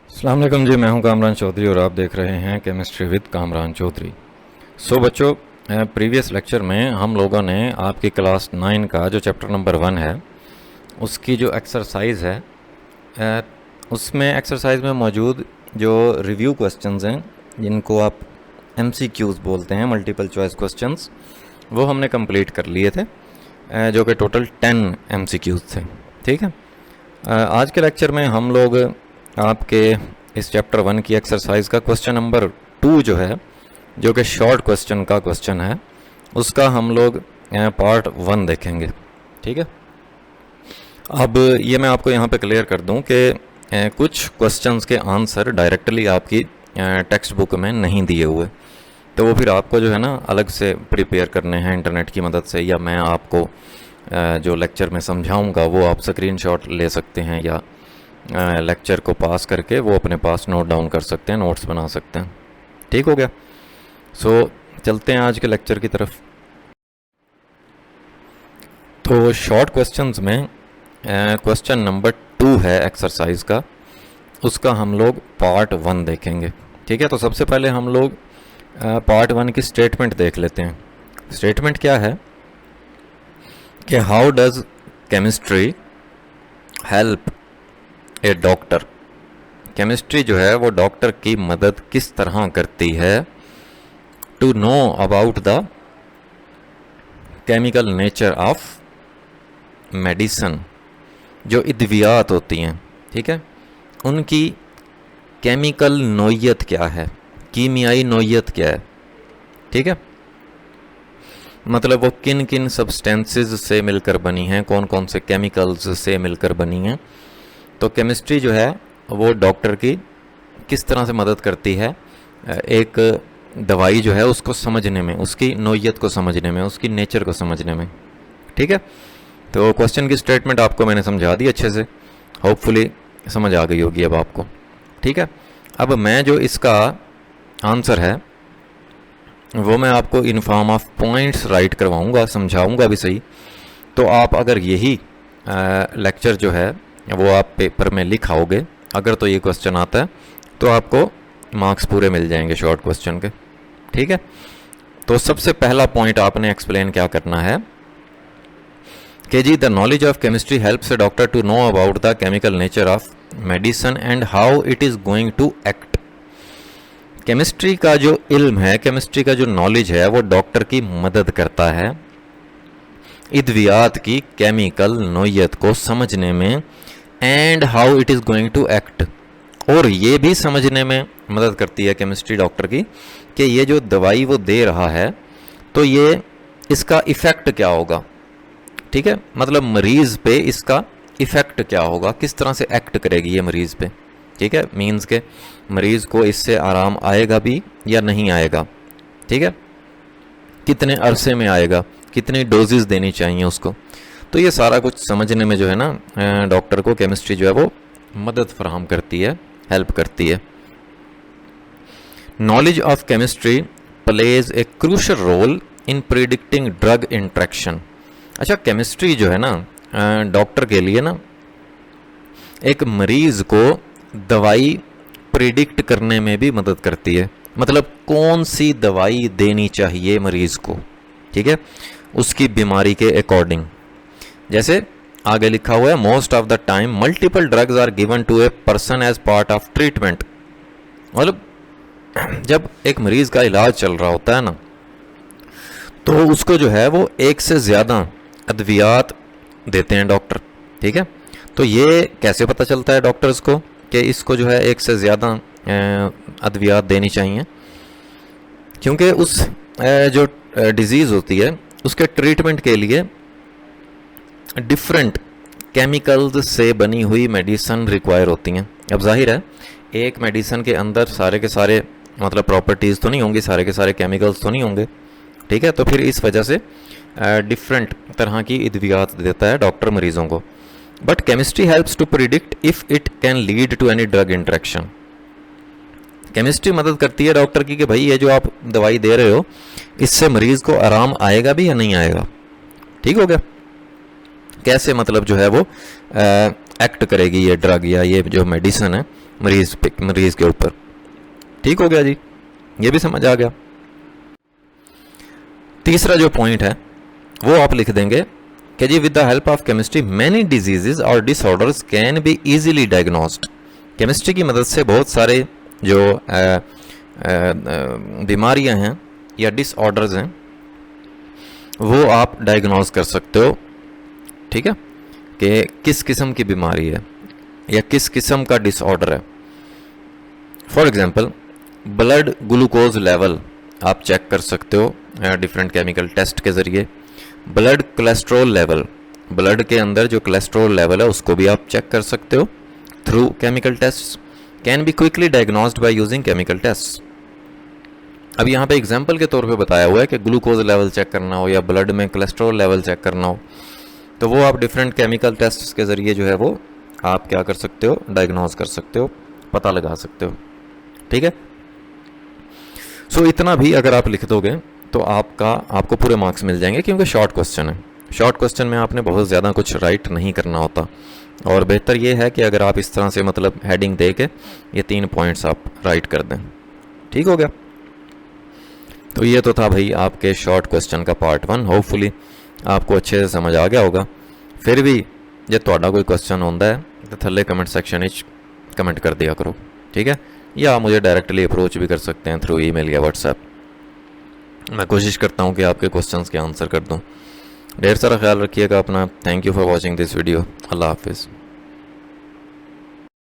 अस्सलाम वालेकुम जी, मैं हूं कामरान चौधरी और आप देख रहे हैं केमिस्ट्री विद कामरान चौधरी। बच्चों, प्रीवियस लेक्चर में हम लोगों ने आपकी क्लास 9 का जो चैप्टर नंबर 1 है उसकी जो एक्सरसाइज है उसमें एक्सरसाइज में मौजूद जो रिव्यू क्वेश्चंस हैं जिनको आप MCQs बोलते हैं, मल्टीपल चॉइस क्वेश्चंस, वो हमने कंप्लीट कर लिए थे, जो कि टोटल 10 MCQs थे। ठीक है, आज के लेक्चर में हम लोग आपके इस चैप्टर 1 की एक्सरसाइज का क्वेश्चन नंबर 2 जो है, जो कि शॉर्ट क्वेश्चन का क्वेश्चन है, उसका हम लोग पार्ट 1 देखेंगे। ठीक है, अब ये मैं आपको यहाँ पे क्लियर कर दूँ कि कुछ क्वेश्चंस के आंसर डायरेक्टली आपकी टेक्स्ट बुक में नहीं दिए हुए, तो वो फिर आपको जो है ना अलग से प्रिपेयर करने हैं इंटरनेट की मदद से, या मैं आपको जो लेक्चर में समझाऊंगा वो आप स्क्रीनशॉट ले सकते हैं, या लेक्चर को पास करके वो अपने पास नोट डाउन कर सकते हैं, नोट्स बना सकते हैं। ठीक हो गया। चलते हैं आज के लेक्चर की तरफ। तो शॉर्ट क्वेश्चंस में क्वेश्चन नंबर 2 है एक्सरसाइज का, उसका हम लोग पार्ट 1 देखेंगे। ठीक है, तो सबसे पहले हम लोग पार्ट 1 की स्टेटमेंट देख लेते हैं। स्टेटमेंट क्या है कि how does chemistry help A doctor. Chemistry जो है वो डॉक्टर की मदद किस तरह करती है to know about the chemical nature of medicine. जो इद्वियात होती हैं, ठीक है, उनकी केमिकल नोयत क्या है, कीमियाई नोयत क्या है। ठीक है, मतलब वो किन किन सब्सटेंसेस से मिलकर बनी हैं, कौन कौन से केमिकल्स से मिलकर बनी हैं। तो केमिस्ट्री जो है वो डॉक्टर की किस तरह से मदद करती है एक दवाई जो है उसको समझने में, उसकी नोयत को समझने में, उसकी नेचर को समझने में। ठीक है, तो क्वेश्चन की स्टेटमेंट आपको मैंने समझा दी अच्छे से, होपफुली समझ आ गई होगी अब आपको। ठीक है, अब मैं जो इसका आंसर है वो मैं आपको in form of points write करवाऊँगा, समझाऊँगा भी सही। तो आप अगर यही लेक्चर जो है वो आप पेपर में लिखाओगे, अगर तो ये क्वेश्चन आता है, तो आपको मार्क्स पूरे मिल जाएंगे शॉर्ट क्वेश्चन के। ठीक है, तो सबसे पहला पॉइंट आपने एक्सप्लेन क्या करना है कि जी the knowledge of chemistry helps a doctor to know about the chemical nature of medicine and how it is going to act. Chemistry का जो इल्म है, केमिस्ट्री का जो नॉलेज है, वो डॉक्टर की मदद करता है इद्वियात की केमिकल नोयत को समझने में, and how it is going to act, और ये भी समझने में मदद करती है केमिस्ट्री डॉक्टर की कि ये जो दवाई वो दे रहा है तो ये इसका इफ़ेक्ट क्या होगा। ठीक है, मतलब मरीज़ पे इसका इफ़ेक्ट क्या होगा, किस तरह से एक्ट करेगी ये मरीज़ पे। ठीक है, मीन्स के मरीज़ को इससे आराम आएगा भी या नहीं आएगा। ठीक है, कितने अरसे में आएगा, कितनी डोजेस देनी चाहिए उसको। तो ये सारा कुछ समझने में जो है ना डॉक्टर को केमिस्ट्री जो है वो मदद फराहम करती है, हेल्प करती है। Knowledge of chemistry plays a crucial role in predicting drug interaction. अच्छा, केमिस्ट्री जो है ना डॉक्टर के लिए ना एक मरीज़ को दवाई प्रिडिक्ट करने में भी मदद करती है, मतलब कौन सी दवाई देनी चाहिए मरीज़ को। ठीक है, उसकी बीमारी के अकॉर्डिंग। जैसे आगे लिखा हुआ है, most of the time multiple drugs are given to a person as part of treatment. मतलब जब एक मरीज का इलाज चल रहा होता है ना, तो उसको जो है वो एक से ज़्यादा अद्वियात देते हैं डॉक्टर। ठीक है, तो ये कैसे पता चलता है डॉक्टर्स को कि इसको जो है एक से ज़्यादा अद्वियात देनी चाहिए, क्योंकि उस जो डिजीज़ होती है उसके ट्रीटमेंट के लिए डिफरेंट केमिकल्स से बनी हुई मेडिसिन रिक्वायर होती हैं। अब जाहिर है एक मेडिसिन के अंदर सारे के सारे मतलब प्रॉपर्टीज़ तो नहीं होंगी, सारे के सारे केमिकल्स तो नहीं होंगे। ठीक है, तो फिर इस वजह से डिफरेंट तरह की इद्वियात देता है डॉक्टर मरीज़ों को। But chemistry helps to predict if it can lead to any drug interaction. Chemistry मदद करती है डॉक्टर की कि भाई ये जो आप दवाई दे रहे हो इससे मरीज़ को आराम आएगा भी या नहीं आएगा। ठीक हो गया, कैसे मतलब जो है वो एक्ट करेगी ये ड्रग या ये जो मेडिसिन है मरीज के ऊपर। ठीक हो गया जी, ये भी समझ आ गया। तीसरा जो पॉइंट है वो आप लिख देंगे कि जी with the help of chemistry many diseases और disorders can be easily diagnosed. Chemistry की मदद से बहुत सारे जो बीमारियां हैं या डिसऑर्डर्स हैं वो आप डायग्नोज कर सकते हो। ठीक है, कि किस किस्म की बीमारी है या किस किस्म का डिसऑर्डर है। For example blood glucose level आप चेक कर सकते हो डिफरेंट केमिकल टेस्ट के ज़रिए। ब्लड कोलेस्ट्रॉल लेवल, ब्लड के अंदर जो कोलेस्ट्रॉल लेवल है उसको भी आप चेक कर सकते हो through chemical test. Can be quickly diagnosed by using chemical test. अब यहाँ पे एग्जांपल के तौर पे बताया हुआ है कि ग्लूकोज लेवल चेक करना हो या ब्लड में कोलेस्ट्रॉल लेवल चेक करना हो, तो वो आप डिफरेंट केमिकल टेस्ट के ज़रिए जो है वो आप क्या कर सकते हो, डायग्नोज कर सकते हो, पता लगा सकते हो। ठीक है, सो इतना भी अगर आप लिख दोगे तो आपको पूरे मार्क्स मिल जाएंगे, क्योंकि शॉर्ट क्वेश्चन है। शॉर्ट क्वेश्चन में आपने बहुत ज़्यादा कुछ राइट नहीं करना होता, और बेहतर ये है कि अगर आप इस तरह से मतलब हेडिंग दे के ये 3 पॉइंट्स आप राइट कर दें। ठीक हो गया, तो ये तो था भाई आपके शॉर्ट क्वेश्चन का पार्ट 1। होपफुली आपको अच्छे से समझ आ गया होगा। फिर भी जे ਤੁਹਾਡਾ कोई क्वेश्चन होता है तो थल्ले कमेंट सेक्शन में कमेंट कर दिया करो। ठीक है, या मुझे डायरेक्टली अप्रोच भी कर सकते हैं थ्रू ईमेल या व्हाट्सएप। मैं कोशिश करता हूँ कि आपके क्वेश्चंस के आंसर कर दूँ। ढेर सारा ख्याल रखिएगा अपना। Thank you for watching this video. अल्लाह हाफिज़।